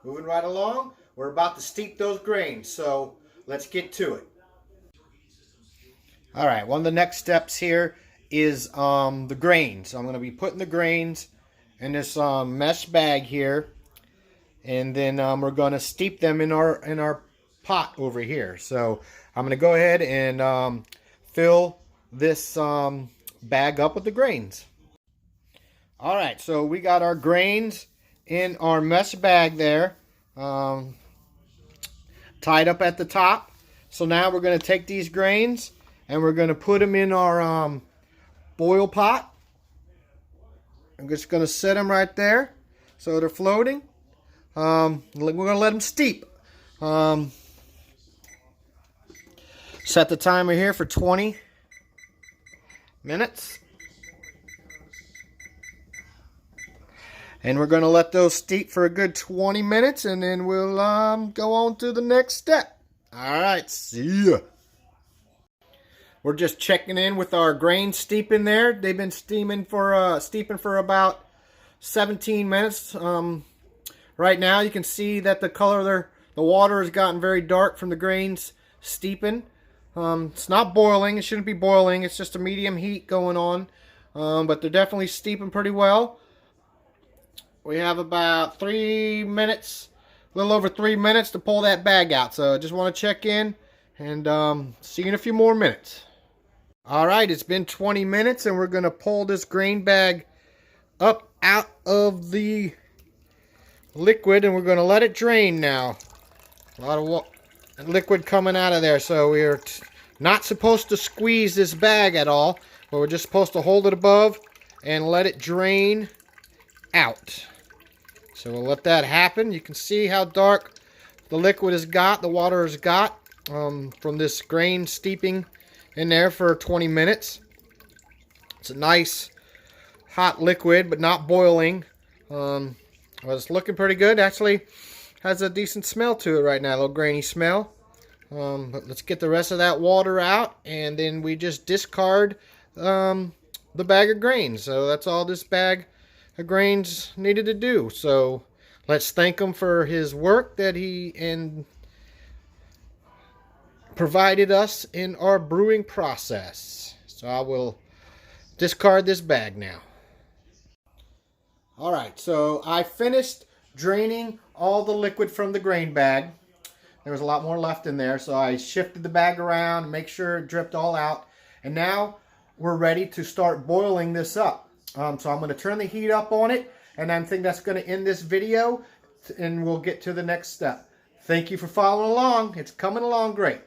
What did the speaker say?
Moving right along, we're about to steep those grains, so let's get to it. All right, one of the next steps here is the grains. I'm going to be putting the grains in this mesh bag here, and then we're going to steep them in our pot over here. So I'm going to go ahead and fill this bag up with the grains. All right, so we got our grains in our mesh bag there, tied up at the top. So now we're going to take these grains and we're going to put them in our boil pot. I'm just going to set them right there so they're floating. We're going to let them steep. Set the timer here for 20 minutes. And we're going to let those steep for a good 20 minutes, and then we'll go on to the next step. All right, see ya. We're just checking in with our grains steeping there. They've been steeping for about 17 minutes. Right now, you can see that the color there, the water has gotten very dark from the grains steeping. It's not boiling. It shouldn't be boiling. It's just a medium heat going on, but they're definitely steeping pretty well. We have about 3 minutes, a little over 3 minutes to pull that bag out. So I just want to check in and see you in a few more minutes. All right, it's been 20 minutes and we're going to pull this grain bag up out of the liquid and we're going to let it drain now. A lot of liquid coming out of there. So we're not supposed to squeeze this bag at all, but we're just supposed to hold it above and let it drain out. So we'll let that happen. You can see how dark the liquid has got, the water has got from this grain steeping in there for 20 minutes. It's a nice hot liquid, but not boiling. It's looking pretty good. Actually has a decent smell to it right now, a little grainy smell. But let's get the rest of that water out, and then we just discard the bag of grains. So that's all this bag of grains needed to do. So let's thank him for his work that he provided us in our brewing process. So I will discard this bag now. All right, so I finished draining all the liquid from the grain bag. There was a lot more left in there, so I shifted the bag around, make sure it dripped all out, and now we're ready to start boiling this up. So I'm going to turn the heat up on it, and I think that's going to end this video, and we'll get to the next step. Thank you for following along. It's coming along great.